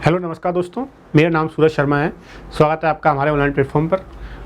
Hello नमस्कार दोस्तों, मेरा नाम सूरज शर्मा है। स्वागत है आपका हमारे ऑनलाइन प्लेटफॉर्म पर।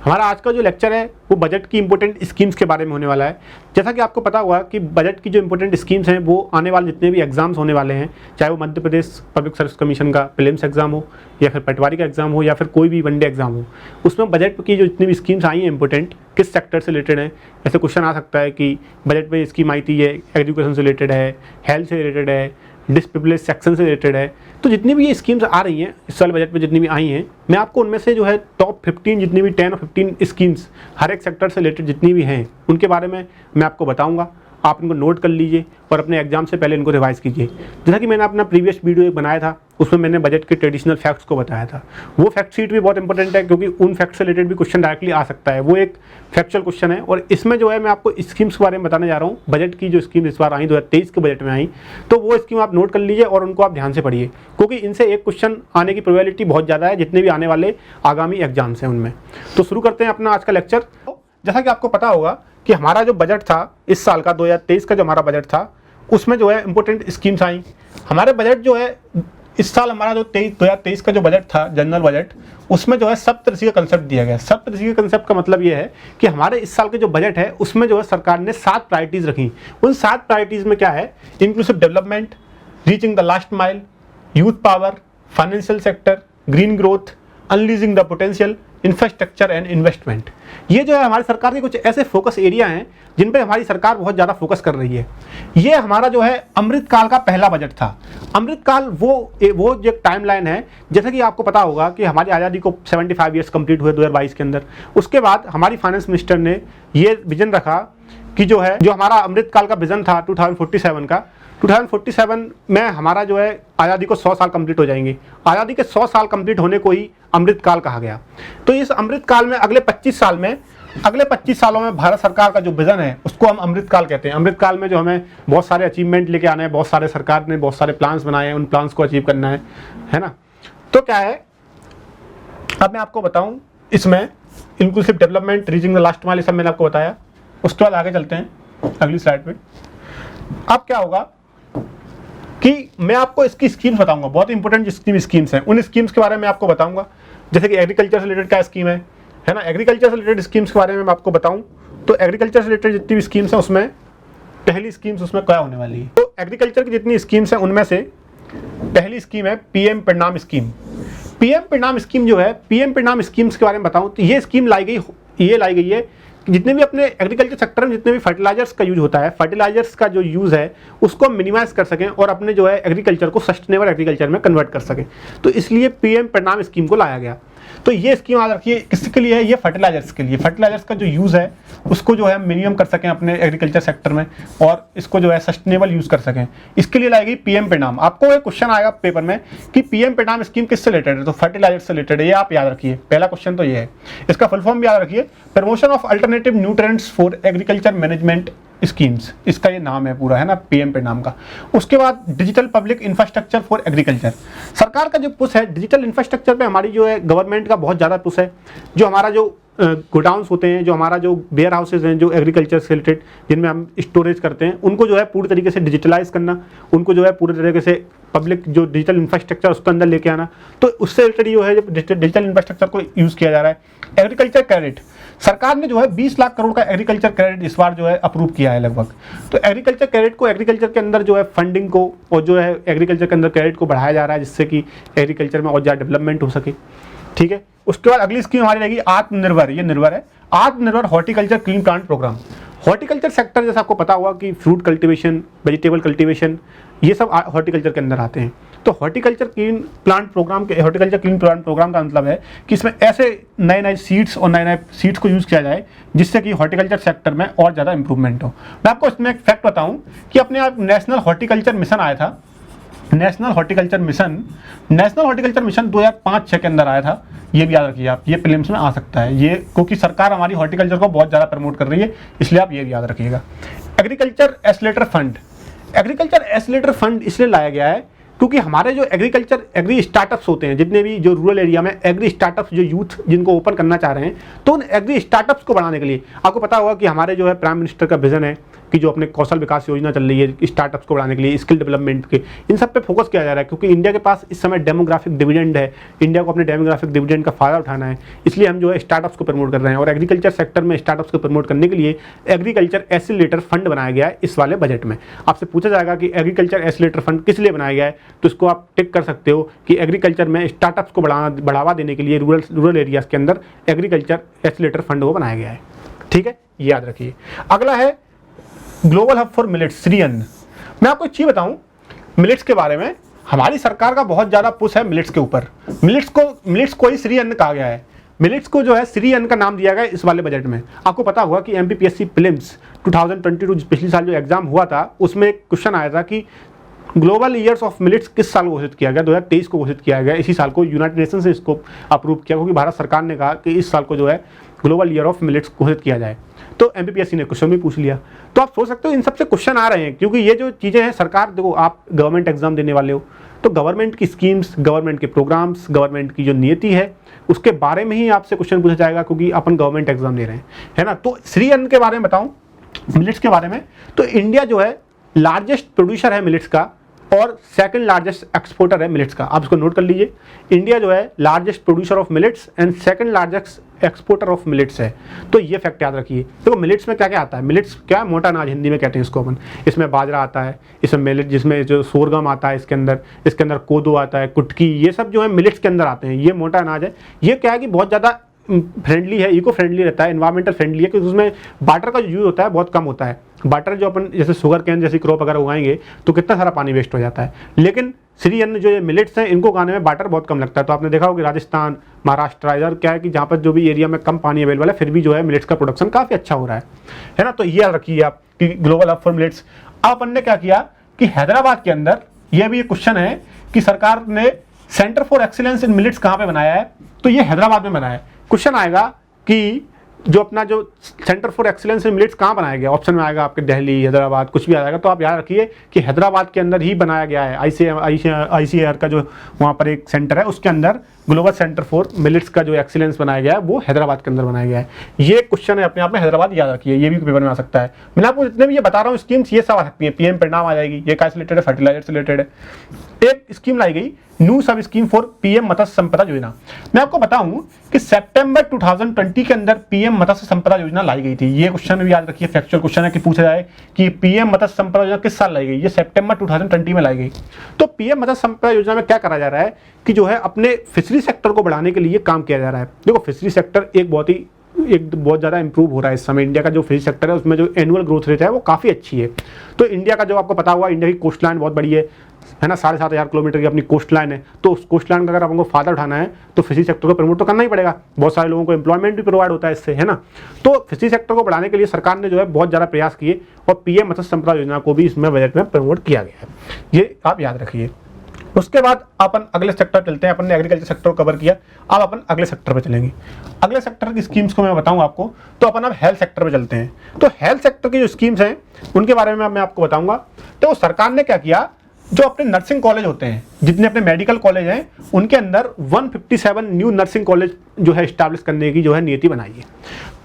हमारा आज का जो लेक्चर है वो बजट की इंपॉर्टेंट स्कीम्स के बारे में होने वाला है। जैसा कि आपको पता होगा कि बजट की जो इंपॉर्टेंट स्कीम्स हैं वो आने वाले जितने भी एग्जाम्स होने वाले हैं, चाहे वो Madhya Pradesh public service commission का प्रीलिम्स एग्जाम हो या फिर पटवारी का एग्जाम हो या फिर कोई भी वनडे एग्जाम हो, उसमें बजट की जो जितनी भी स्कीम्स आई हैं इंपॉर्टेंट किस सेक्टर से रिलेटेड है। ऐसे क्वेश्चन आ सकता है कि बजट में स्कीम आई थी, ये एजुकेशन से रिलेटेड है, हेल्थ से रिलेटेड है, डिसप्रिविलेज सेक्शन से रिलेटेड है। तो जितनी भी ये स्कीम्स आ रही हैं इस साल बजट में, जितनी भी आई हैं, मैं आपको उनमें से जो है टॉप 15 जितनी भी 10 और 15 स्कीम्स हर एक सेक्टर से रिलेटेड जितनी भी हैं उनके बारे में मैं आपको बताऊंगा। आप इनको नोट कर लीजिए और अपने एग्जाम से पहले इनको रिवाइज कीजिए। जैसा कि मैंने अपना प्रीवियस वीडियो एक बनाया था, उसमें मैंने बजट के ट्रेडिशनल फैक्ट्स को बताया था। वो फैक्ट शीट भी बहुत इंपॉर्टेंट है क्योंकि उन फैक्ट से रिलेटेड भी क्वेश्चन डायरेक्टली आ सकता है। वो एक फैक्चुअल क्वेश्चन है और इसमें जो है मैं आपको स्कीम्स के बारे में बताने जा रहा हूँ। बजट की जो स्कीम इस बार आई 2023 के बजट में आई, तो वो स्कीम आप नोट कर लीजिए और उनको आप ध्यान से पढ़िए क्योंकि इनसे एक क्वेश्चन आने की प्रोबेबिलिटी बहुत ज़्यादा है जितने भी आने वाले आगामी एग्जाम्स हैं उनमें। तो शुरू करते हैं अपना आज का लेक्चर। जैसा कि आपको पता होगा कि हमारा जो बजट था इस साल का 2023 का जो हमारा बजट था उसमें जो है इंपॉर्टेंट स्कीम्स आई। हमारे बजट जो है इस साल हमारा जो 2023 का जो बजट था जनरल बजट, उसमें जो है सप्तऋषि का कंसेप्ट दिया गया। सप्तऋषि का कंसेप्ट का मतलब ये है कि हमारे इस साल के जो बजट है उसमें जो है सरकार ने 7 प्रायोरिटीज़ रखी। उन 7 प्रायोरिटीज़ में क्या है? Inclusive development, reaching the last mile, youth power, financial sector, green growth, unleashing the potential, infrastructure and investment. ये जो है हमारी सरकार के कुछ ऐसे फोकस एरिया हैं जिन पे हमारी सरकार बहुत ज़्यादा फोकस कर रही है। ये हमारा जो है अमृत काल का पहला बजट था। अमृत काल वो जो एक टाइमलाइन है, जैसे कि आपको पता होगा कि हमारी आज़ादी को 75 ईयर्स कंप्लीट हुए 2022 के अंदर। उसके बाद हमारी फाइनेंस मिनिस्टर ने ये विजन रखा कि जो हमारा अमृत काल का विजन था 2047 का, 2047 में हमारा जो है आज़ादी को 100 साल कंप्लीट हो जाएंगे। आज़ादी के 100 साल कंप्लीट होने को ही अमृत काल कहा गया। तो इस अमृत काल में अगले 25 सालों में भारत सरकार का जो विजन है उसको हम अमृत काल कहते हैं। अमृत काल में जो हमें बहुत सारे अचीवमेंट लेके आने हैं, बहुत सारे सरकार ने बहुत सारे प्लान्स बनाए हैं, उन प्लान्स को अचीव करना है ना। तो क्या है, अब मैं आपको बताऊं इसमें inclusive development, reaching the last mile, सब मैंने आपको बताया। उसके बाद आगे चलते हैं अगली स्लाइड पे। अब क्या होगा कि मैं आपको इसकी स्कीम्स बताऊंगा, बहुत इंपॉर्टेंट जितनी स्कीम्स हैं उन स्कीम्स के बारे में आपको बताऊंगा। जैसे कि एग्रीकल्चर से रिलेटेड क्या स्कीम है ना, एग्रीकल्चर से रिलेटेड स्कीम्स के बारे में मैं आपको बताऊं तो एग्रीकल्चर से रिलेटेड जितनी भी स्कीम्स हैं उसमें पहली स्कीम्स उसमें क्या होने वाली है। तो एग्रीकल्चर की जितनी स्कीम्स हैं उनमें से पहली स्कीम है पीएम परिणाम स्कीम। पीएम परिणाम स्कीम जो है, पीएम परिणाम स्कीम्स के बारे में बताऊं तो ये स्कीम लाई गई है जितने भी अपने एग्रीकल्चर सेक्टर में जितने भी फर्टिलाइजर्स का यूज होता है, फर्टिलाइजर्स का जो यूज़ है उसको मिनिमाइज कर सकें और अपने जो है एग्रीकल्चर को सस्टेनेबल एग्रीकल्चर में कन्वर्ट कर सकें। तो इसलिए पीएम परिणाम स्कीम को लाया गया। तो ये स्कीम याद रखिए किसके लिए है? ये फर्टिलाइजर्स के लिए। फर्टिलाइजर्स का जो यूज़ है उसको जो है मिनिमम कर सकें अपने एग्रीकल्चर सेक्टर में और इसको जो है सस्टेनेबल यूज़ कर सकें, इसके लिए लाई गई पीएम परिणाम। आपको एक क्वेश्चन आएगा पेपर में कि पीएम परिणाम स्कीम किससे रिलेटेड है, तो फर्टिलाइजर से रिलेटेड है। ये आप याद रखिए, पहला क्वेश्चन तो ये है। इसका फुल फॉर्म भी याद रखिए, promotion of alternative nutrients for agriculture management schemes, इसका ये नाम है पूरा, है ना, पीएम परिणाम का। उसके बाद digital public infrastructure for agriculture. सरकार का जो पुश है डिजिटल इंफ्रास्ट्रक्चर पे, हमारी जो है गवर्नमेंट का बहुत ज़्यादा पुश है। जो हमारा जो गोडाउन्स होते हैं, जो हमारा जो वेयर हाउसेज हैं जो एग्रीकल्चर से रिलेटेड जिनमें हम स्टोरेज करते हैं, उनको जो है पूरी तरीके से डिजिटलाइज करना, उनको जो है पूरी तरीके से पब्लिक जो डिजिटल इंफ्रास्ट्रक्चर उसके अंदर लेके आना। तो उससे रिलेटेड जो है डिजिटल इंफ्रास्ट्रक्चर को यूज़ किया जा रहा है। एग्रीकल्चर क्रेडिट, सरकार ने जो है 20 लाख करोड़ का एग्रीकल्चर क्रेडिट इस बार जो है अप्रूव किया है लगभग। तो एग्रीकल्चर क्रेडिट को, एग्रीकल्चर के अंदर जो है फंडिंग को और जो है एग्रीकल्चर के अंदर क्रेडिट को बढ़ाया जा रहा है जिससे कि एग्रीकल्चर में और ज़्यादा डेवलपमेंट हो सके। ठीक है। उसके बाद अगली स्कीम हमारी रहेगी आत्मनिर्भर। ये निर्भर है, आत्मनिर्भर horticulture clean plant programme. Horticulture sector जैसा आपको पता होगा कि फ्रूट कल्टीवेशन, वेजिटेबल कल्टीवेशन, ये सब हॉर्टिकल्चर के अंदर आते हैं। तो हॉर्टिकल्चर क्लीन प्लांट प्रोग्राम का मतलब है कि इसमें ऐसे नए सीड्स और नए सीड्स को यूज़ किया जाए जिससे कि हॉर्टिकल्चर सेक्टर में और ज़्यादा इंप्रूवमेंट हो। मैं आपको इसमें एक फैक्ट बताऊं कि अपने आप नेशनल हॉर्टिकल्चर मिशन आया था। नेशनल हॉर्टिकल्चर मिशन 2005-6 के अंदर आया था। ये भी याद रखिए आप, ये प्रीलिम्स में आ सकता है ये, क्योंकि सरकार हमारी हॉर्टिकल्चर को बहुत ज़्यादा प्रमोट कर रही है, इसलिए आप ये भी याद रखिएगा। Agriculture accelerator fund, agriculture accelerator fund इसलिए लाया गया है क्योंकि हमारे जो एग्री स्टार्टअप्स होते हैं, जितने भी जो रूरल एरिया में एग्री स्टार्टअप्स जो यूथ जिनको ओपन करना चाह रहे हैं, तो उन एग्री स्टार्टअप्स को बढ़ाने के लिए आपको पता होगा कि हमारे जो है प्राइम मिनिस्टर का विजन है कि जो अपने कौशल विकास योजना चल रही है स्टार्टअप्स को बढ़ाने के लिए, स्किल डेवलपमेंट के, इन सब पे फोकस किया जा रहा है, क्योंकि इंडिया के पास इस समय डेमोग्राफिक डिविडेंड है, इंडिया को अपने डेमोग्राफिक डिविडेंड का फायदा उठाना है, इसलिए हम जो है स्टार्टअप्स को प्रमोट कर रहे हैं। और एग्रीकल्चर सेक्टर में स्टार्टअप्स को प्रमोट करने के लिए एग्रीकल्चर एक्सीलरेटर फंड बनाया गया है इस वाले बजट में। आपसे पूछा जाएगा कि एग्रीकल्चर एक्सीलरेटर फंड किस लिए बनाया गया है, तो इसको आप टिक कर सकते हो कि एग्रीकल्चर में स्टार्टअप्स को बढ़ावा देने के लिए रूरल एरियाज के अंदर एग्रीकल्चर एक्सीलरेटर फंड वो बनाया गया है। ठीक है, ये याद रखिए। अगला है global hub for millets, Shri अन्न। मैं आपको एक चीज बताऊं मिलेट्स के बारे में, हमारी सरकार का बहुत ज्यादा पुश है मिलेट्स के ऊपर। मिलेट्स को ही श्री अन्न कहा गया है। मिलेट्स को जो है श्री अन्न का नाम दिया गया इस वाले बजट में। आपको पता होगा कि एमपीपीएससी प्रीलिम्स 2022 पिछले साल जो एग्जाम हुआ था उसमें एक क्वेश्चन आया था कि ग्लोबल ईयर्स ऑफ मिलेट्स किस साल घोषित किया गया, 2023 को घोषित किया गया। इसी साल को यूनाइटेड नेशन से इसको अप्रूव किया, क्योंकि भारत सरकार ने कहा कि इस साल को जो है ग्लोबल ईयर ऑफ मिलेट्स घोषित किया जाए। तो एमपीपीएससी ने क्वेश्चन भी पूछ लिया। तो आप सोच सकते हो इन सबसे क्वेश्चन आ रहे हैं, क्योंकि ये जो चीज़ें हैं, सरकार देखो, आप गवर्नमेंट एग्जाम देने वाले हो तो गवर्नमेंट की स्कीम्स, गवर्नमेंट के प्रोग्राम्स, गवर्नमेंट की जो नीति है उसके बारे में ही आपसे क्वेश्चन पूछा जाएगा, क्योंकि अपन गवर्नमेंट एग्जाम दे रहे हैं, है ना। तो श्री अन्न के बारे में बताऊं, मिलेट्स के बारे में, तो इंडिया जो है लार्जेस्ट प्रोड्यूसर है मिलेट्स का और सेकंड लार्जेस्ट एक्सपोर्टर है मिलेट्स का। आप इसको नोट कर लीजिए, इंडिया जो है largest producer of millets and second largest exporter of millets है। तो ये फैक्ट याद रखिए। देखो मिलेट्स में क्या क्या आता है, मिलेट्स क्या है, मोटा अनाज हिंदी में कहते हैं इसको अपन। इसमें बाजरा आता है, इसमें मिलेट, जिसमें जो सोरगम आता है इसके अंदर कोदो आता है, कुटकी, ये सब जो है मिलेट्स के अंदर आते हैं। ये मोटा अनाज है। ये क्या है कि बहुत ज़्यादा फ्रेंडली है, इको फ्रेंडली रहता है, इन्वायरमेंटल फ्रेंडली है, क्योंकि उसमें वाटर का जो यूज होता है बहुत कम होता है। वाटर जो अपन जैसे शुगर कैन जैसी क्रॉप अगर उगाएंगे तो कितना सारा पानी वेस्ट हो जाता है, लेकिन श्री अन्न जो ये मिलेट्स हैं इनको उगाने में वाटर बहुत कम लगता है। तो आपने देखा होगा राजस्थान, महाराष्ट्र, इधर क्या है कि जहाँ पर जो भी एरिया में कम पानी अवेलेबल है फिर भी जो है मिलेट्स का प्रोडक्शन काफ़ी अच्छा हो रहा है ना। तो ये याद रखिए आप कि ग्लोबल हब फॉर मिलेट्स। अब अपन ने क्या किया कि हैदराबाद के अंदर, ये भी एक क्वेश्चन है कि सरकार ने centre for excellence in millets कहाँ पे बनाया है, तो ये हैदराबाद में बनाया है। क्वेश्चन आएगा कि जो अपना जो centre for excellence in millets कहाँ बनाया गया, ऑप्शन में आएगा आपके दिल्ली, हैदराबाद, कुछ भी आ जाएगा। तो आप याद रखिए कि हैदराबाद के अंदर ही बनाया गया है। आईसीएआर का जो वहाँ पर एक सेंटर है उसके अंदर ग्लोबल सेंटर फॉर मिलेट्स का जो एक्सीलेंस बनाया गया है वो हैदराबाद के अंदर बनाया गया है। ये क्वेश्चन है अपने आप में, हैदराबाद याद रखिए, ये भी पेपर में आ सकता है। मैंने आपको जितने भी ये बता रहा हूँ स्कीम्स, ये सब आ सकती है। पीएम परिणाम आ जाएगी, ये क्या से रिलेटेड है, फर्टिलाइजर से रिलेटेड है। एक स्कीम लाई गई, न्यू सब स्कीम फॉर पीएम मत्स्य संपदा योजना। मैं आपको बताऊं कि सितंबर 2020 के अंदर पीएम मत्स्य संपदा योजना लाई गई थी। ये क्वेश्चन भी याद रखिए, फैक्चुअल क्वेश्चन है कि पूछा जाए कि पीएम मत्स्य संपदा योजना किस साल लाई गई, ये सितंबर 2020 में लाई गई। तो पीएम मत्स्य संपदा योजना में क्या करा जा रहा है कि जो है अपने फिशरी सेक्टर को बढ़ाने के लिए काम किया जा रहा है। देखो फिशरी सेक्टर एक बहुत ज़्यादा इंप्रूव हो रहा है इस समय। इंडिया का जो फिशरी सेक्टर है उसमें जो एनुअल ग्रोथ रेट है वो काफ़ी अच्छी है। तो इंडिया का जो आपको पता हुआ, इंडिया की कोस्ट लाइन बहुत बड़ी है ना, 7,500 किलोमीटर की अपनी कोस्ट लाइन है। तो उस कोस्ट लाइन का अगर आपको फायदा उठाना है तो फिशरी सेक्टर को प्रमोट तो करना ही पड़ेगा। बहुत सारे लोगों को एम्प्लॉयमेंट भी प्रोवाइड होता है इससे, है ना। तो फिशरी सेक्टर को बढ़ाने के लिए सरकार ने जो है बहुत ज़्यादा प्रयास किए और पीएम मत्स्य संपदा योजना को भी इसमें बजट में प्रमोट किया गया है। ये आप याद रखिए। उसके बाद अपन अगले सेक्टर चलते हैं। अपन ने एग्रीकल्चर सेक्टर को कवर किया, अब अपन अगले सेक्टर पे चलेंगे। अगले सेक्टर की स्कीम्स को मैं बताऊं आपको, तो अपन अब हेल्थ सेक्टर पे चलते हैं। तो हेल्थ सेक्टर की जो स्कीम्स हैं उनके बारे में मैं आपको बताऊंगा। तो सरकार ने क्या किया, जो अपने नर्सिंग कॉलेज होते हैं, जितने अपने मेडिकल कॉलेज हैं, उनके अंदर 157 न्यू नर्सिंग कॉलेज जो है स्टैब्लिश करने की जो है नीति बनाई है।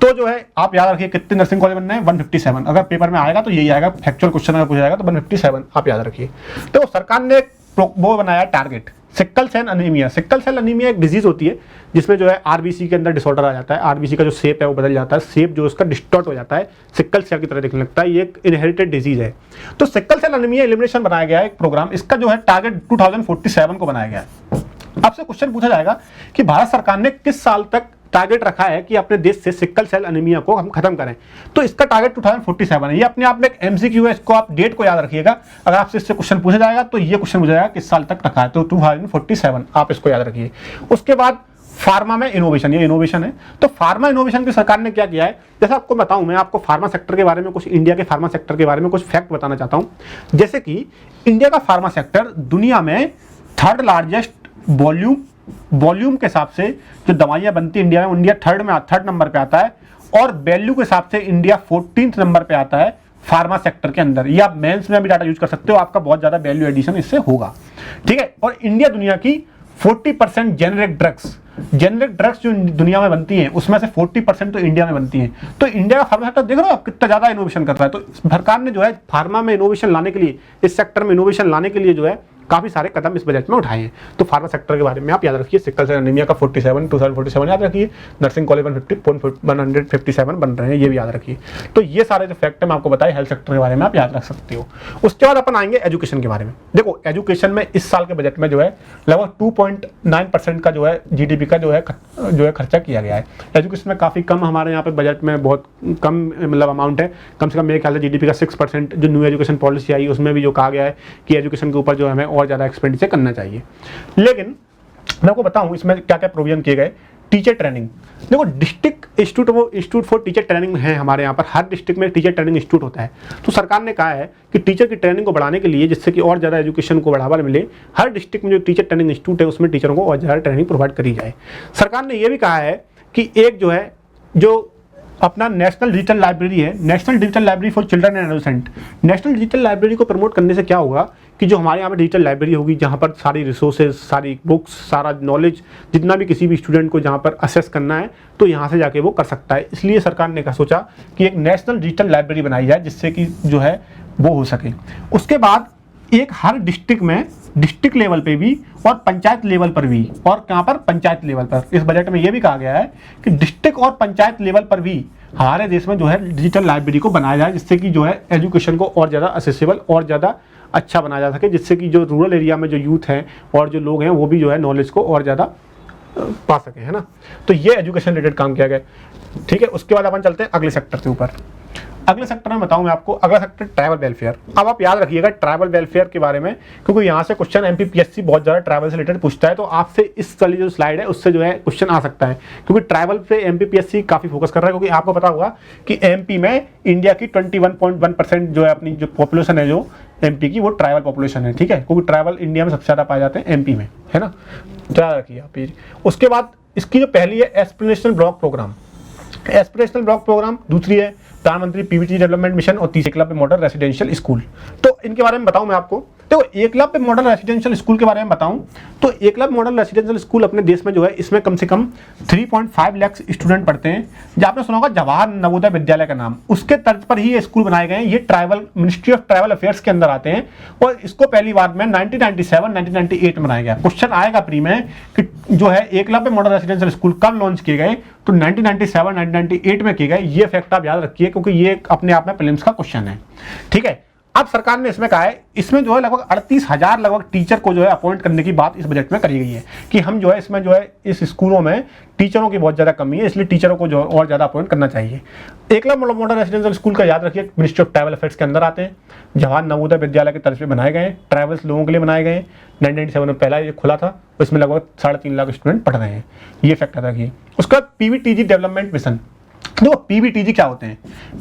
तो जो है आप याद रखिए कितने नर्सिंग कॉलेज बनने हैं, 157। अगर पेपर में आएगा तो यही आएगा, फैक्चुअल क्वेश्चन अगर पूछा जाएगा तो 157 आप याद रखिए। तो सरकार ने वो बनाया target, sickle cell anaemia. Sickle cell anaemia एक डिजीज होती है जिसमें जो है आरबीसी के अंदर डिसऑर्डर आ जाता है। आरबीसी का जो शेप है वो बदल जाता है, शेप जो उसका डिस्टॉर्ट हो जाता है, सिक्कल सेल की तरह दिखने लगता है। ये एक इनहेरिटेड डिजीज है। तो सिक्कल सेल अनीमिया एलिमिनेशन बनाया गया है एक प्रोग्राम। इसका जो है टारगेट 2047 को बनाया गया है। आपसे क्वेश्चन पूछा जाएगा कि भारत सरकार ने किस साल तक टारगेट रखा है कि अपने देश से सिक्कल सेल अनीमिया को हम खत्म करें। तो इसका टारगेट 2047 है। ये अपने आप में एक एमसीक्यू है, इसको आप डेट को याद रखिएगा। अगर आपसे इससे क्वेश्चन पूछा जाएगा तो ये क्वेश्चन पूछा जाएगा किस साल तक रखा है, तो 2047 आप इसको याद रखिए। उसके बाद फार्मा में इनोवेशन, ये इनोवेशन है। तो फार्मा इनोवेशन की सरकार ने क्या किया है, जैसे आपको बताऊं, मैं आपको फार्मा सेक्टर के बारे में कुछ, इंडिया के फार्मा सेक्टर के बारे में कुछ फैक्ट बताना चाहता हूं। जैसे कि इंडिया का फार्मा सेक्टर दुनिया में थर्ड लार्जेस्ट वॉल्यूम के हिसाब से जो दवाइयां बनती है इंडिया में, इंडिया थर्ड नंबर पे आता है। और वैल्यू के हिसाब से इंडिया 14th नंबर पे आता है फार्मा सेक्टर के अंदर। ये आप मेंस में भी डाटा यूज कर सकते हो, आपका बहुत ज्यादा वैल्यू एडिशन इससे होगा, ठीक है। और इंडिया दुनिया की 40% जेनेरिक ड्रग्स जेनरिक ड्रग्स जो दुनिया में बनती हैं उसमें से 40% तो इंडिया में बनती हैं। तो इंडिया का फार्मा सेक्टर देख रहे हो आप कितना ज़्यादा इनोवेशन कर रहा है। तो सरकार ने जो है फार्मा में इनोवेशन लाने के लिए, इस सेक्टर में इनोवेशन लाने के लिए जो है काफ़ी सारे कदम इस बजट में उठाए हैं। तो फार्मा सेक्टर के बारे में आप याद रखिए, सिकल सेल एनीमिया का 2047 याद रखिए, नर्सिंग कॉलेज 157 बन रहे हैं, ये भी याद रखिए। तो ये सारे जो फैक्ट है मैं आपको बताए हेल्थ सेक्टर के बारे में, आप याद रख सकते हो। उसके बाद अपन आएंगे एजुकेशन के बारे में। देखो एजुकेशन में इस साल के बजट में जो है लगभग 2.9% का जो है जीडीपी का जो है खर्चा किया गया है। एजुकेशन में काफ़ी कम हमारे यहाँ पे बजट में बहुत कम मतलब अमाउंट है। कम से कम मेरे ख्याल से जीडीपी का 6% जो न्यू एजुकेशन पॉलिसी आई उसमें भी जो कहा गया है कि एजुकेशन के ऊपर जो हमें और ज़्यादा एक्सपेंडिचर करना चाहिए। लेकिन मैं आपको बताऊं इसमें क्या क्या प्रोविजन किए गए। टीचर ट्रेनिंग, देखो district institute for teacher training है हमारे यहाँ पर, हर डिस्ट्रिक्ट में टीचर ट्रेनिंग इंस्टीट्यूट होता है। तो सरकार ने कहा है कि टीचर की ट्रेनिंग को बढ़ाने के लिए, जिससे कि और ज़्यादा एजुकेशन को बढ़ावा मिले, हर डिस्ट्रिक्ट में जो टीचर ट्रेनिंग इंस्टीट्यूट है उसमें टीचरों को और ज़्यादा ट्रेनिंग प्रोवाइड करी जाए। सरकार ने यह भी कहा है कि एक जो है जो अपना नेशनल डिजिटल लाइब्रेरी है, national digital library for children and adolescent, national digital library को प्रमोट करने से क्या होगा कि जो हमारे यहाँ पे डिजिटल लाइब्रेरी होगी जहाँ पर सारी रिसोर्सेज, सारी बुक्स, सारा नॉलेज जितना भी किसी भी स्टूडेंट को जहाँ पर असेस करना है तो यहाँ से जाके वो कर सकता है। इसलिए सरकार ने कहा सोचा कि एक नेशनल डिजिटल लाइब्रेरी बनाई जाए जिससे कि जो है वो हो सके। उसके बाद एक हर डिस्ट्रिक्ट में, डिस्ट्रिक्ट लेवल पे भी और पंचायत लेवल पर भी, और कहाँ पर पंचायत लेवल पर, इस बजट में ये भी कहा गया है कि डिस्ट्रिक्ट और पंचायत लेवल पर भी हमारे देश में जो है डिजिटल लाइब्रेरी को बनाया जाए जिससे कि जो है एजुकेशन को और ज़्यादा असेसेबल और ज़्यादा अच्छा बनाया जा सके, जिससे कि जो रूरल एरिया में जो यूथ हैं और जो लोग हैं वो भी जो है नॉलेज को और ज़्यादा पा सके, है ना। तो ये एजुकेशन रिलेटेड काम किया गया। ठीक है, उसके बाद अपन चलते हैं अगले सेक्टर के ऊपर। अगले सेक्टर में बताऊं मैं आपको, अगला सेक्टर ट्रैवल वेलफेयर। अब आप याद रखिएगा ट्रैवल वेलफेयर के बारे में, क्योंकि यहाँ से क्वेश्चन एमपीपीएससी बहुत ज़्यादा ट्रैवल से रिलेटेड पूछता है। तो आपसे इस वाली जो स्लाइड है उससे जो है क्वेश्चन आ सकता है, क्योंकि ट्रैवल पे एमपीपीएससी काफ़ी फोकस कर रहा है। क्योंकि आपको पता होगा कि एमपी में इंडिया की 21.1% जो है अपनी जो पॉपुलेशन है जो एमपी की, वो ट्राइबल पॉपुलेशन है। ठीक है, क्योंकि ट्राइबल इंडिया में सबसे ज़्यादा पाए जाते हैं एमपी में, है ना। याद रखिए आप। उसके बाद इसकी जो पहली है aspirational block programme, aspirational block programme, दूसरी है प्रधानमंत्री पीवीटी डेवलपमेंट मिशन, और तीसरी एकलव्य मॉडल रेसिडेंशियल स्कूल। तो इनके बारे में बताऊं मैं आपको। देखो एकलव्य मॉडल रेसिडेंशियल स्कूल के बारे में बताऊं तो एकलव्य मॉडल रेसिडेंशियल स्कूल अपने देश में जो है इसमें कम से कम 3.5 लाख स्टूडेंट पढ़ते हैं। जब आपने सुना होगा जवाहर नवोदय विद्यालय का नाम, उसके तर्ज पर ही ये स्कूल बनाए गए हैं। ये tribal ministry of tribal affairs के अंदर आते हैं और इसको पहली बार में 1997-1998 में बनाया गया। क्वेश्चन आएगा प्री में कि जो है एकलव्य मॉडल रेसिडेंशियल स्कूल कब लॉन्च किए गए, तो 1997-1998 में किए गए। ये फैक्ट आप याद रखिए क्योंकि ये अपने आप में प्रीलिम्स का क्वेश्चन है। ठीक है, अब सरकार ने इसमें कहा है, इसमें जो है लगभग 38,000 लगभग टीचर को जो है अपॉइंट करने की बात इस बजट में करी गई है कि हम जो है इसमें जो है इस स्कूलों में टीचरों की बहुत ज़्यादा कमी है, इसलिए टीचरों को जो और ज़्यादा अपॉइंट करना चाहिए। एकलव्य मॉडल रेसिडेंशियल स्कूल का याद रखिए मिनिस्ट्री ऑफ ट्राइबल अफेयर्स के अंदर आते हैं। जवाहर नवोदय विद्यालय के तर्ज पे बनाए गए, ट्राइबल्स लोगों के लिए बनाए गए। 1997 में पहला ये खुला था, इसमें लगभग 3.5 लाख स्टूडेंट पढ़ रहे हैं। ये फैक्ट याद रखिए। उसके बाद पीवीटीजी डेवलपमेंट मिशन। देखो पीवीटीजी क्या होते हैं,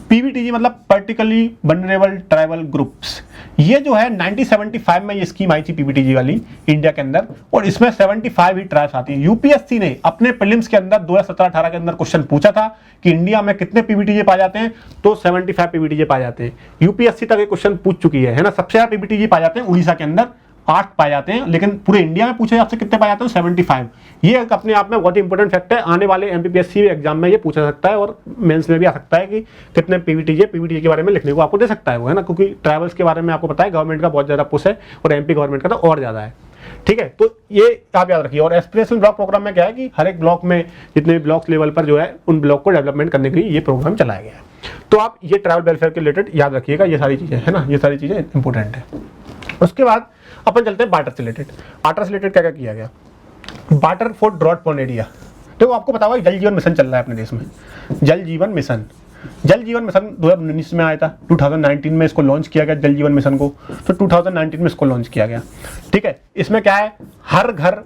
पीवीटीजी मतलब पर्टिकुलरली वल्नरेबल ट्राइबल ग्रुप्स। ये जो है 1975 में ये स्कीम आई थी पीवीटीजी वाली इंडिया के अंदर, और इसमें 75 ही ट्राइब्स आती हैं। यूपीएससी ने अपने प्रीलिम्स के अंदर 2017-18 के अंदर क्वेश्चन पूछा था कि इंडिया में कितने पीवीटीजी पाए जाते हैं, तो 75 पीवीटीजी पाए जाते हैं। यूपीएससी तक ये क्वेश्चन पूछ चुकी है ना। सबसे ज्यादा पीवीटीजी पाए जाते हैं उड़ीसा के अंदर, 8 पाए जाते हैं, लेकिन पूरे इंडिया में पूछे आपसे कितने पाए जाते हैं, 75। ये अपने आप में बहुत ही इंपॉर्टेंट फैक्ट है। आने वाले एमपीपीएससी एग्जाम में ये पूछा सकता है और मेंस में भी आ सकता है कि कितने पीवीटीजी के बारे में लिखने को आपको दे सकता है वो, है ना। क्योंकि ट्राइबल्स के बारे में आपको पता है गवर्नमेंट का बहुत ज़्यादा पुश है और एमपी गवर्नमेंट का तो और ज़्यादा है। ठीक है, तो ये आप याद रखिए। और एस्पिरेशनल ब्लॉक प्रोग्राम में क्या है कि हर एक ब्लॉक में जितने भी ब्लॉक लेवल पर जो है उन ब्लॉक को डेवलपमेंट करने के लिए ये प्रोग्राम चलाया गया है। तो आप ये ट्राइबल वेलफेयर के रिलेटेड याद रखिएगा, ये सारी चीज़ें, है ना, ये सारी चीज़ें इंपॉर्टेंट है। उसके बाद अपन चलते हैं वाटर से रिलेटेड। वाटर से रिलेटेड क्या क्या किया गया, water for drought prone area. तो आपको पता होगा जल जीवन मिशन चल रहा है अपने देश में, जल जीवन मिशन। जल जीवन मिशन 2019 में आया था, 2019 में इसको लॉन्च किया गया जल जीवन मिशन को, तो 2019 में इसको लॉन्च किया गया। ठीक है, इसमें क्या है, हर घर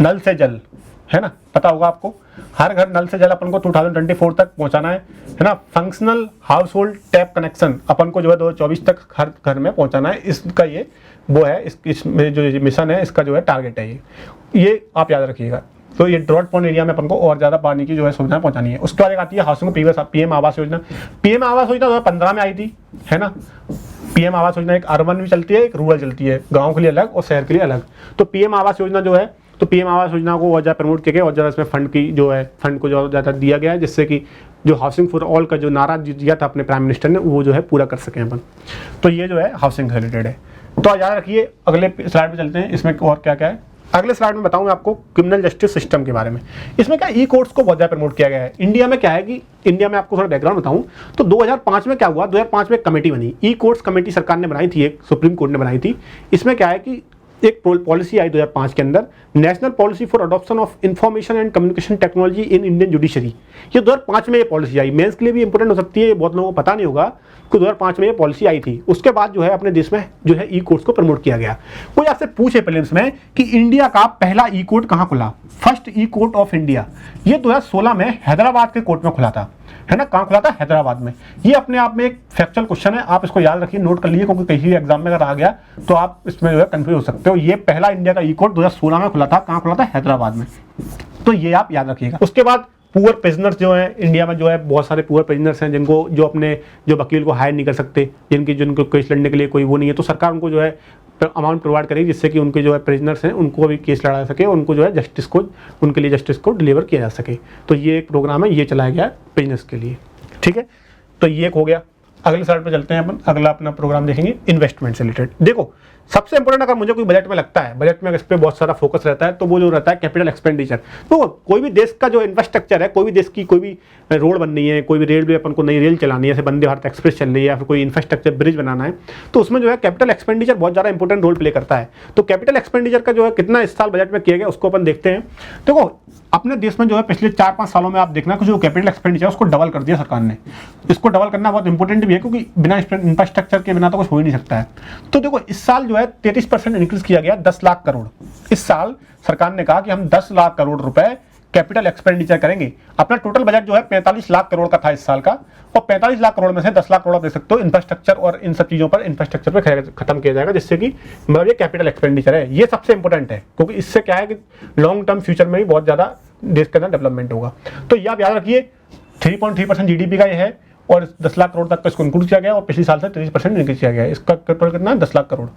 नल से जल, है ना, पता होगा आपको, हर घर नल से जल अपन को 2024 तक पहुंचाना है ना। Functional household tap connection अपन को जो है 2024 तक हर घर में पहुंचाना है। इसका ये वो है, इसमें जो मिशन है इसका जो है टारगेट है ये आप याद रखिएगा। तो ये ड्रॉट प्रोन एरिया में अपन को और ज़्यादा पानी की जो है सुविधाएं पहुंचानी है। उसके बाद एक आती है housing PM Awas Yojana. PM Awas Yojana 2015 में आई थी, है ना। पीएम आवास योजना एक अर्बन भी चलती है, एक रूरल चलती है, गाँव के लिए अलग और शहर के लिए अलग। तो पीएम आवास योजना जो है तो पीएम आवास योजना को और ज़्यादा प्रमोट किया गया और ज़्यादा इसमें फंड की जो है फंड को ज़्यादा दिया गया है, जिससे कि जो हाउसिंग फॉर ऑल का जो नारा दिया था अपने प्राइम मिनिस्टर ने वो जो है पूरा कर सकें अपन। तो ये जो है हाउसिंग से रिलेटेड है। तो याद रखिए, अगले स्लाइड पे चलते हैं, इसमें और क्या क्या है। अगले स्लाइड में बताऊं मैं आपको क्रिमिनल जस्टिस सिस्टम के बारे में। इसमें क्या ई कोर्ट्स को बहुत ज़्यादा प्रमोट किया गया है। इंडिया में क्या है कि इंडिया में आपको थोड़ा बैकग्राउंड बताऊं तो 2005 में क्या हुआ, 2005 में एक कमेटी बनी, ई कोर्ट्स कमेटी सरकार ने बनाई थी, एक सुप्रीम कोर्ट ने बनाई थी। इसमें क्या है कि एक पॉलिसी आई 2005 के अंदर, national policy for adoption of information and communication technology in Indian judiciary. ये 2005 में ये पॉलिसी आई, मेंस के लिए भी इंपॉर्टेंट हो सकती है, ये बहुत लोगों को पता नहीं होगा कि 2005 में ये पॉलिसी आई थी। उसके बाद जो है अपने देश में जो है ई कोर्ट्स को प्रमोट किया गया। कोई आपसे पूछे प्रीलिम्स में कि इंडिया का पहला ई कोर्ट कहाँ खुला, first E court of India, ये 2016 में हैदराबाद के कोर्ट में खुला था, है ना। कहाँ खुला था, हैदराबाद में। ये अपने आप में एक फैक्चुअल क्वेश्चन है, आप इसको याद रखिए, नोट कर लीजिए, क्योंकि कहीं एग्जाम में अगर आ गया तो आप इसमें जो है कंफ्यूज हो सकते हो। ये पहला इंडिया का ई कोर्ट 2016 में खुला था, कहाँ खुला था, हैदराबाद में। तो ये आप याद रखिएगा। उसके बाद पुअर प्रिजनर्स जो हैं इंडिया में, जो है बहुत सारे पुअर प्रिजनर्स हैं जिनको जो अपने जो वकील को हायर नहीं कर सकते, जिनको केस लड़ने के लिए कोई वो नहीं है, तो सरकार उनको जो है अमाउंट प्रोवाइड करेगी, जिससे कि उनके जो है प्रिजनर्स हैं उनको भी केस लड़ा सके और उनको जो है जस्टिस को, उनके लिए जस्टिस को डिलीवर किया जा सके। तो ये एक प्रोग्राम है, ये चलाया गया है प्रिजनर्स के लिए, ठीक है। तो ये एक हो गया। अगले स्लाइड पे चलते हैं अपन, अगला अपना प्रोग्राम देखेंगे इन्वेस्टमेंट से रिलेटेड। देखो सबसे इंपॉर्टेंट अगर मुझे कोई बजट में लगता है, बजट में अगर इस पर बहुत सारा फोकस रहता है, तो वो जो रहता है कैपिटल एक्सपेंडिचर। तो कोई भी देश का जो इंफ्रास्ट्रक्चर है, कोई भी देश की कोई भी रोड बननी है, कोई भी रेलवे अपन को नई रेल चलानी है, जैसे वंदे भारत एक्सप्रेस चल रही है, या फिर कोई इंफ्रास्ट्रक्चर ब्रिज बनाना है, तो उसमें जो है कैपिटल एक्सपेंडिचर बहुत ज़्यादा इंपॉर्टेंट रोल प्ले करता है। तो कैपिटल एक्सपेंडिचर का जो है कितना इस साल बजट में किया गया उसको अपन देखते हैं। देखो अपने देश में जो है पिछले 4-5 सालों में आप देखना कि जो कैपिटल एक्सपेंडिचर उसको डबल कर दिया सरकार ने। इसको डबल करना बहुत इंपॉर्टेंट भी है, क्योंकि बिना इंफ्रास्ट्रक्चर के बिना तो कुछ हो ही नहीं सकता है। तो देखो इस साल जो है 33% इंक्रीज किया गया, 10 लाख करोड़। इस साल सरकार ने कहा कि हम 10 लाख करोड़ रुपए कैपिटल एक्सपेंडिचर करेंगे। अपना टोटल बजट जो है 45 लाख करोड़ का था इस साल का, और 45 लाख करोड़ में से 10 लाख करोड़ आप देख सकते हो इंफ्रास्ट्रक्चर और इन सब चीज़ों पर, इंफ्रास्ट्रक्चर पे खत्म किया जाएगा, जिससे कि मतलब ये कैपिटल एक्सपेंडिचर है, ये सबसे इंपॉर्टेंट है, क्योंकि इससे क्या है कि लॉन्ग टर्म फ्यूचर में भी बहुत ज़्यादा देश के अंदर डेवलपमेंट होगा। तो ये आप याद रखिए 3.3% जीडीपी का ये है, और 10 लाख करोड़ तक का इसको इंक्लूड किया गया, और पिछले साल से 30% इंक्रीज किया गया है। इसका टोटल कितना है, 10 लाख करोड़।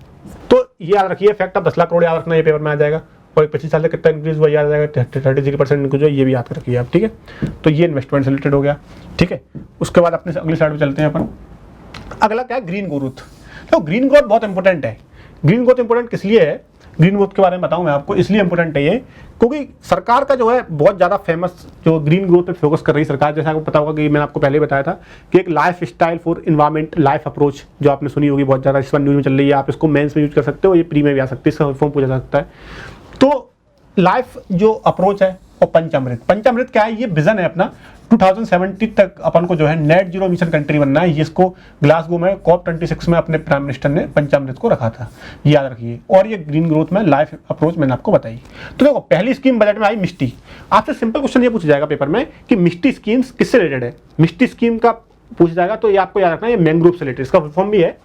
तो ये याद रखिए फैक्ट, आप 10 लाख करोड़ याद रखना, ये पेपर में आ जाएगा। और पिछले साल से कितना इंक्रीज हुआ याद आ जाएगा, 33% इंक्रीज हुआ, ये भी याद रखिए आप, ठीक है। तो ये इन्वेस्टमेंट से रिलेटेड हो गया, ठीक है। उसके बाद अपने अगले स्लाइड पे चलते हैं अपन। अगला क्या है, ग्रीन ग्रोथ। तो ग्रीन ग्रोथ बहुत इंपॉर्टेंट है। ग्रीन ग्रोथ इंपॉर्टेंट किस लिए है, ग्रीन ग्रोथ के बारे में बताऊं मैं आपको, इसलिए इंपॉर्टेंट है ये क्योंकि सरकार का जो है बहुत ज़्यादा फेमस जो ग्रीन ग्रोथ पे फोकस कर रही है सरकार। जैसा आपको पता होगा कि मैंने आपको पहले बताया था कि एक life style for environment life approach जो आपने सुनी होगी बहुत ज़्यादा, इस बार न्यूज़ में चल रही है, आप इसको मेंस में यूज कर सकते हो, ये प्री में भी आ सकती है, इसका फॉर्म पूछा जा सकता है। तो लाइफ जो अप्रोच है और पंचामृत, पंचामृत क्या है, ये विजन है अपना 2070 तक अपन को जो है नेट जीरो मिशन कंट्री बनना है। इसको ग्लासगो में COP26 में अपने प्राइम मिनिस्टर ने पंचामृत को रखा था, याद रखिए। और ये ग्रीन ग्रोथ में लाइफ अप्रोच मैंने आपको बताई। तो देखो पहली स्कीम बजट में आई मिष्टी। आपसे सिंपल क्वेश्चन ये पूछा जाएगा पेपर में कि मिष्टी स्कीम्स किससे रिलेटेड है, मिष्टी स्कीम का पूछा जाएगा, तो ये आपको याद रखना है, ये मैंग्रोव से रिलेटेड, इसका फुल फॉर्म भी है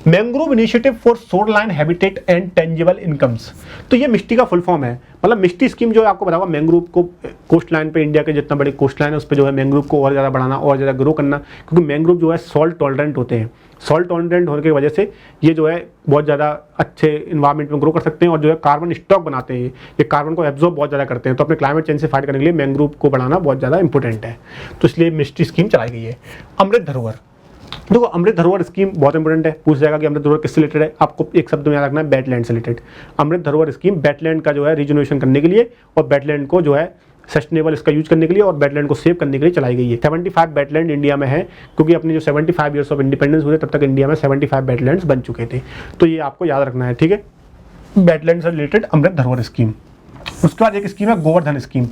mangrove initiative for shoreline habitat and tangible incomes. तो ये मिष्टी का फुल फॉर्म है। मतलब मिष्टी स्कीम जो है आपको बताऊंगा मैंग्रोव को कोस्ट लाइन पे, इंडिया के जितना बड़े कोस्ट लाइन है उस पर जो है मैंग्रोव को और ज़्यादा बढ़ाना और ज़्यादा ग्रो करना, क्योंकि मैंग्रोव जो है सॉल्ट टॉलरेंट होते हैं। सॉल्ट टॉलरेंट होने की वजह से ये जो है बहुत ज़्यादा अच्छे इन्वायरमेंट में ग्रो कर सकते हैं, और जो है कार्बन स्टॉक बनाते हैं, ये कार्बन को एब्जॉर्ब बहुत ज़्यादा करते हैं। तो अपने क्लाइमेट चेंज से फाइट करने के लिए मैंग्रोव को बढ़ाना बहुत ज़्यादा इंपॉर्टेंट है, तो इसलिए मिष्टी स्कीम चलाई गई है। अमृत धरोहर, देखो अमृत धरोहर स्कीम बहुत इंपॉर्टेंट है, पूछ जाएगा कि अमृत धरोहर किससे रिलेटेड है, आपको एक शब्द में याद रखना है, वेटलैंड से रिलेटेड। अमृत धरोहर स्कीम वेटलैंड का जो है रिजर्वेशन करने के लिए और वेटलैंड को जो है सस्टेनेबल इसका यूज करने के लिए और वेटलैंड को सेव करने के लिए चलाई गई है। 75 वेटलैंड इंडिया में है, क्योंकि अपने जो 75 ईयर्स ऑफ इंडिपेंडेंस हुए तब तक इंडिया में 75 वेटलैंड्स बन चुके थे। तो ये आपको याद रखना है, ठीक है, वेटलैंड से रिलेटेड अमृत धरोहर स्कीम। उसके बाद एक स्कीम है गोवर्धन स्कीम।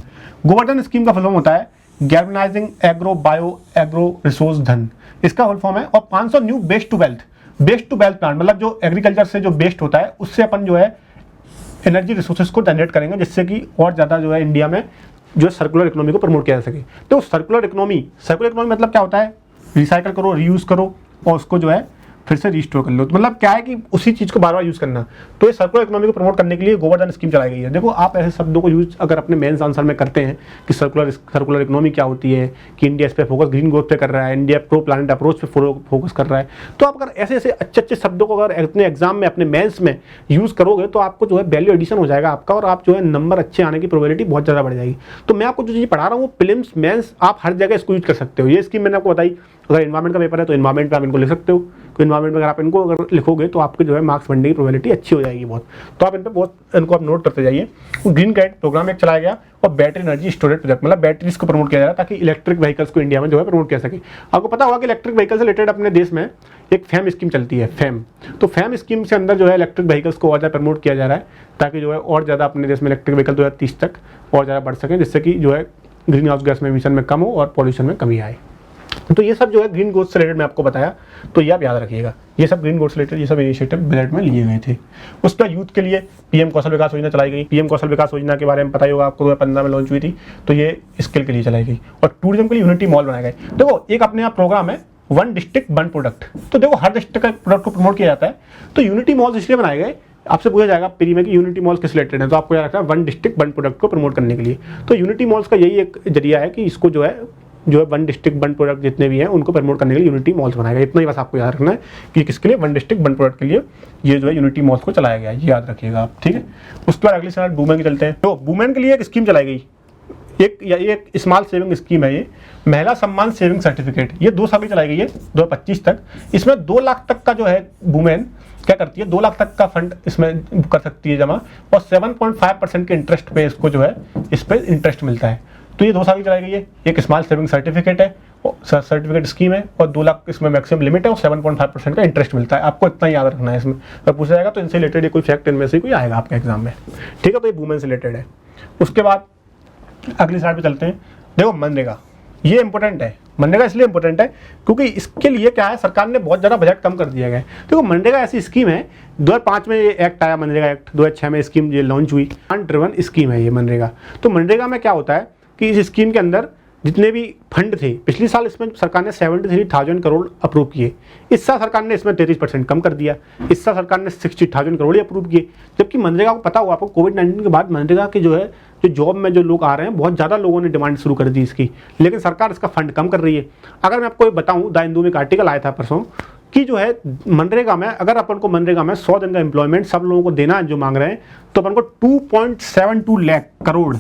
गोवर्धन स्कीम का फुल फॉर्म होता है galvanising agro bio agro resource dhan, इसका फुल फॉर्म है। और 500 new waste to wealth plant, मतलब जो एग्रीकल्चर से जो वेस्ट होता है उससे अपन जो है एनर्जी रिसोर्सेज को जनरेट करेंगे, जिससे कि और ज़्यादा जो है इंडिया में जो सर्कुलर इकोनॉमी को प्रमोट किया जा सके। तो सर्कुलर इकोनॉमी मतलब क्या होता है, रिसाइकल करो, रीयूज़ करो और उसको जो है फिर से रीस्टोर कर लो। तो मतलब क्या है कि उसी चीज़ को बार बार यूज़ करना। तो ये सर्कुलर इकोनॉमी को प्रमोट करने के लिए गोवर्धन स्कीम चलाई गई है। देखो आप ऐसे शब्दों को यूज अगर अपने मेंस आंसर में करते हैं कि सर्कुलर इकोनॉमी क्या होती है, कि इंडिया इस पर फोकस ग्रीन ग्रोथ पे कर रहा है, इंडिया प्रो प्लानेट अप्रोच पे फोकस कर रहा है, तो आप अगर ऐसे ऐसे अच्छे अच्छे शब्दों को अगर अपने एग्जाम में अपने मेंस में यूज़ करोगे तो आपको जो है वैल्यू एडिशन हो जाएगा आपका, और आप जो है नंबर अच्छे आने की प्रोबेबिलिटी बहुत ज़्यादा बढ़ जाएगी। तो मैं आपको जो चीज़ पढ़ा रहा हूँ वो प्रीलिम्स मेंस आप हर जगह इसको यूज कर सकते हो। ये स्कीम मैंने आपको बताई। अगर इन्वायरमेंट का पेपर है तो इन्वायरमेंट में आप इनको लिख सकते हो, तो इन्वायरमेंट में अगर आप इनको अगर लिखोगे तो आपके जो है मार्क्स बनने की प्रोबेबिलिटी अच्छी हो जाएगी बहुत। तो आप इन पर बहुत इनको आप नोट करते जाइए। ग्रीन कैट प्रोग्राम एक चलाया गया और बैटरी एनर्जी स्टोरेज प्रोजेक्ट, मतलब बैटरीज को प्रमोट किया जा रहा है ताकि इलेक्ट्रिक व्हीकल्स को इंडिया में जो है प्रमोट किया सके। आपको पता होगा कि इलेक्ट्रिक व्हीकल से रिलेटेड अपने देश में एक फैम स्कीम चलती है, फैम। तो फैम स्कीम से अंदर जो है इलेक्ट्रिक व्हीकल्स को और ज़्यादा प्रमोट किया जा रहा है ताकि जो है और ज़्यादा अपने देश में इलेक्ट्रिक व्हीकल 2030 तक और ज़्यादा बढ़ सके, जिससे कि जो है ग्रीन हाउस गैस में एमिशन में कम हो और पॉल्यूशन में कमी आए। तो ये सब जो है ग्रीन ग्रोथ से रिलेटेड मैं आपको बताया, तो ये आप याद रखिएगा। ये सब ग्रीन ग्रोथ से रिलेटेड ये सब इनिशिएटिव बजट में लिए गए थे। उसका यूथ के लिए पीएम कौशल विकास योजना चलाई गई। पीएम कौशल विकास योजना के बारे में पता ही होगा आपको, 2015 में लॉन्च हुई थी। तो ये स्किल के लिए चलाई गई। और टूरिज्म के लिए यूनिटी मॉल बनाए गए। देखो एक अपने आप प्रोग्राम है वन डिस्ट्रिक्ट वन प्रोडक्ट। तो देखो हर डिस्ट्रिक्ट का प्रोडक्ट को प्रमोट किया जाता है। तो यूनिटी मॉल्स इसलिए बनाए गए, आपसे पूछा जाएगा प्री में कि यूनिटी मॉल्स किस रिलेटेड है, तो आपको याद रखना है वन डिस्ट्रिक्ट वन प्रोडक्ट को प्रमोट करने के लिए। तो यूनिटी मॉल्स का यही एक जरिया है कि इसको जो है वन डिस्ट्रिक्ट वन प्रोडक्ट जितने भी हैं उनको प्रमोट करने के लिए यूनिटी मॉल्स बनाया गया। इतना ही बस आपको याद रखना है कि किसके लिए, वन डिस्ट्रिक्ट वन प्रोडक्ट के लिए ये जो है यूनिटी मॉल्स को चलाया गया, ये याद रखिएगा आप, ठीक है। उसके बाद अगली स्लाइड वुमेन की चलते हैं। तो वुमेन के लिए एक स्कीम चलाई गई, एक स्मॉल सेविंग स्कीम है ये, महिला सम्मान सेविंग सर्टिफिकेट। ये 2 साल की चलाई गई है 2025 तक। इसमें 2 लाख तक का जो है वुमेन क्या करती है, 2 लाख तक का फंड इसमें कर सकती है जमा, और 7.5% के इंटरेस्ट पे इसको जो है इस पर इंटरेस्ट मिलता है। तो ये 2 साल की चलाई गई है। एक स्मॉल सेविंग सर्टिफिकेट है, सर्टिफिकेट स्कीम है, और 2 लाख इसमें मैक्सिमम लिमिट है और 7.5% का इंटरेस्ट मिलता है। आपको इतना याद रखना है। इसमें अगर पूछा जाएगा तो इनसे रिलेटेड कोई फैक्ट इनमें से कोई आएगा आपके एग्जाम में, ठीक है। तो ये वुमेन से रिलेटेड है। उसके बाद अगली स्लाइड पे चलते हैं। देखो मनरेगा, ये इंपॉर्टेंट है। मनरेगा इसलिए इंपॉर्टेंट है क्योंकि इसके लिए क्या है, सरकार ने बहुत ज़्यादा बजट कम कर दिया गया है। देखो मनरेगा ऐसी स्कीम है, 2005 में ये एक्ट आया, मनरेगा एक्ट 2006 में स्कीम ये लॉन्च हुई। फंड ड्रिवन स्कीम है ये मनरेगा। तो मनरेगा में क्या होता है कि इस स्कीम के अंदर जितने भी फंड थे, पिछले साल इसमें सरकार ने 73,000 करोड़ अप्रूव किए। इस साल सरकार ने इसमें 33% कम कर दिया। इस साल सरकार ने 60,000 करोड़ ही अप्रूव किए। जबकि मनरेगा को पता हुआ आपको, कोविड-19 के बाद मनरेगा के जो है जो जॉब में जो लोग आ रहे हैं, बहुत ज़्यादा लोगों ने डिमांड शुरू कर दी इसकी, लेकिन सरकार इसका फंड कम कर रही है। अगर मैं आपको बताऊँ, द हिंदू में एक आर्टिकल आया था परसों कि जो है मनरेगा में अगर अपन को मनरेगा में 100 दिन का एम्प्लॉयमेंट सब लोगों को देना है जो मांग रहे हैं, तो अपन को 2.72 लाख करोड़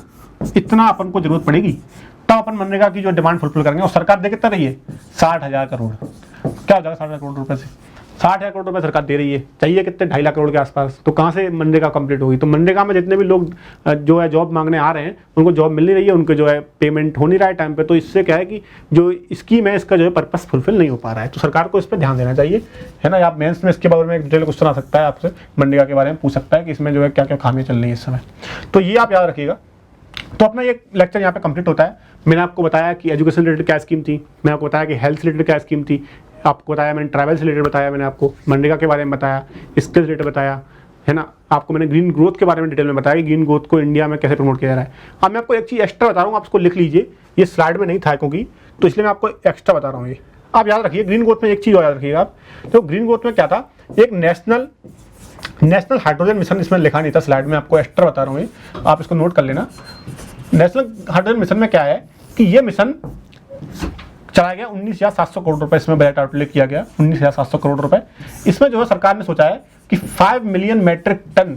इतना अपन को जरूरत पड़ेगी, तब अपन मनरेगा की जो डिमांड फुलफिल करेंगे। और सरकार दे कितना रही है, 60,000 करोड़। क्या हो जाएगा 60,000 करोड़ रुपए से, 60,000 करोड़ रुपए सरकार दे रही है, चाहिए कितने 2.5 लाख करोड़ के आसपास। तो कहाँ से मनरेगा कंप्लीट होगी। तो मनरेगा में जितने भी लोग जो है जॉब मांगने आ रहे हैं उनको जॉब मिल नहीं रही है, उनको जो है पेमेंट हो नहीं रहा है टाइम पे। तो इससे क्या है कि जो स्कीम है इसका जो है पर्पस फुलफिल नहीं हो पा रहा है। तो सरकार को इस पर ध्यान देना चाहिए, है ना। आप मेंस में इसके बारे में एक डिटेल क्वेश्चन आ सकता है आपसे, मनरेगा के बारे में पूछ सकता है कि इसमें जो है क्या क्या खामियां चल रही है इस समय। तो ये आप याद रखिएगा। तो अपना ये लेक्चर यहाँ पे कंप्लीट होता है। मैंने आपको बताया कि एजुकेशन रिलेटेड क्या स्कीम थी, मैंने आपको बताया कि हेल्थ रिलेटेड क्या स्कीम थी, आपको बताया मैंने ट्रैवल से रिलेटेड बताया, मैंने आपको मनरेगा के बारे में बताया, स्किल रिलेटेड बताया, है ना। आपको मैंने ग्रीन ग्रोथ के बारे में डिटेल में बताया कि ग्रीन ग्रोथ को इंडिया में कैसे प्रमोट किया जा रहा है। अब मैं आपको एक चीज़ एक्स्ट्रा बता रहा हूँ, आप इसको लिख लीजिए, ये स्लाइड में नहीं था क्योंकि, तो इसलिए मैं आपको एक्स्ट्रा बता रहा हूँ। ये आप याद रखिए, ग्रीन ग्रोथ में एक चीज़ और याद रखिएगा आप। तो ग्रीन ग्रोथ में क्या था, एक नेशनल हाइड्रोजन मिशन इसमें लिखा नहीं था स्लाइड में, आपको एक्स्ट्रा बता रहा हूँ ये, आप इसको नोट कर लेना। नेशनल हाइड्रोजन मिशन में क्या है कि ये मिशन चलाया गया, 19,700 करोड़ रुपए इसमें बजट आउटलेट किया गया, 19,700 करोड़ रुपए। इसमें जो है सरकार ने सोचा है कि 5 million metric tonne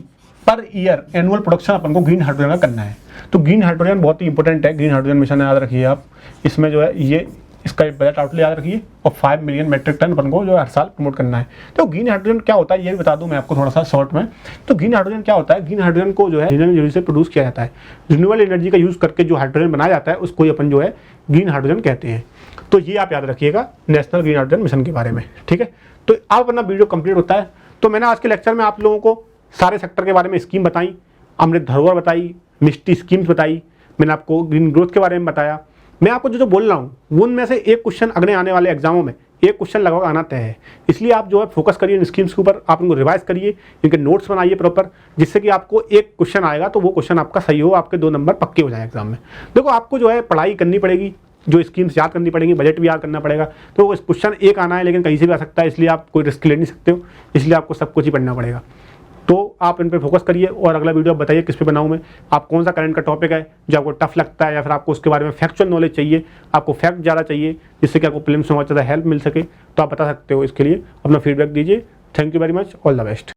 per year annual production अपन को ग्रीन हाइड्रोजन का करना है। तो ग्रीन हाइड्रोजन बहुत ही इंपॉर्टेंट है, ग्रीन हाइड्रोजन मिशन याद रखिए आप। इसमें जो है ये इसका बजट आउटले याद रखिए, और 5 मिलियन मेट्रिक टन अपन को जो हर साल प्रमोट करना है। तो ग्रीन हाइड्रोजन क्या होता है ये भी बता दूं मैं आपको थोड़ा सा शॉर्ट में। तो ग्रीन हाइड्रोजन क्या होता है, ग्रीन हाइड्रोजन को जो है रिन्यूएबल एनर्जी से प्रोड्यूस किया जाता है। रिन्यूएबल एनर्जी का यूज़ करके जो हाइड्रोजन बनाया जाता है उसको अपन जो है ग्रीन हाइड्रोजन कहते हैं। तो ये आप याद रखिएगा नेशनल ग्रीन हाइड्रोजन मिशन के बारे में, ठीक है। तो आप अपना वीडियो कंप्लीट होता है। तो मैंने आज के लेक्चर में आप लोगों को सारे सेक्टर के बारे में स्कीम बताई, अमृत धरोहर बताई, मिस्ट्री स्कीम्स बताई, मैंने आपको ग्रीन ग्रोथ के बारे में बताया। मैं आपको जो बोल रहा हूँ उनमें से एक क्वेश्चन अगले आने वाले एग्जामों में एक क्वेश्चन लगभग आना तय है। इसलिए आप जो है फोकस करिए इन स्कीम्स के ऊपर, आप उनको रिवाइज करिए, इनके नोट्स बनाइए प्रॉपर, जिससे कि आपको एक क्वेश्चन आएगा तो वो क्वेश्चन आपका सही हो, आपके 2 नंबर पक्के हो जाए एग्जाम में। देखो आपको जो है पढ़ाई करनी पड़ेगी, जो स्कीम्स याद करनी पड़ेंगी, बजट भी याद करना पड़ेगा। तो क्वेश्चन एक आना है लेकिन कहीं से भी आ सकता है, इसलिए आप कोई रिस्क ले नहीं सकते हो, इसलिए आपको सब कुछ ही पढ़ना पड़ेगा। तो आप इन पे फोकस करिए और अगला वीडियो बताइए किस पे बनाऊं मैं, आप कौन सा करंट का टॉपिक है जो आपको टफ लगता है, या फिर आपको उसके बारे में फैक्चुअल नॉलेज चाहिए, आपको फैक्ट ज़्यादा चाहिए जिससे कि आपको प्रीलिम्स में बहुत ज़्यादा हेल्प मिल सके, तो आप बता सकते हो। इसके लिए अपना फीडबैक दीजिए। Thank you very much, all the best.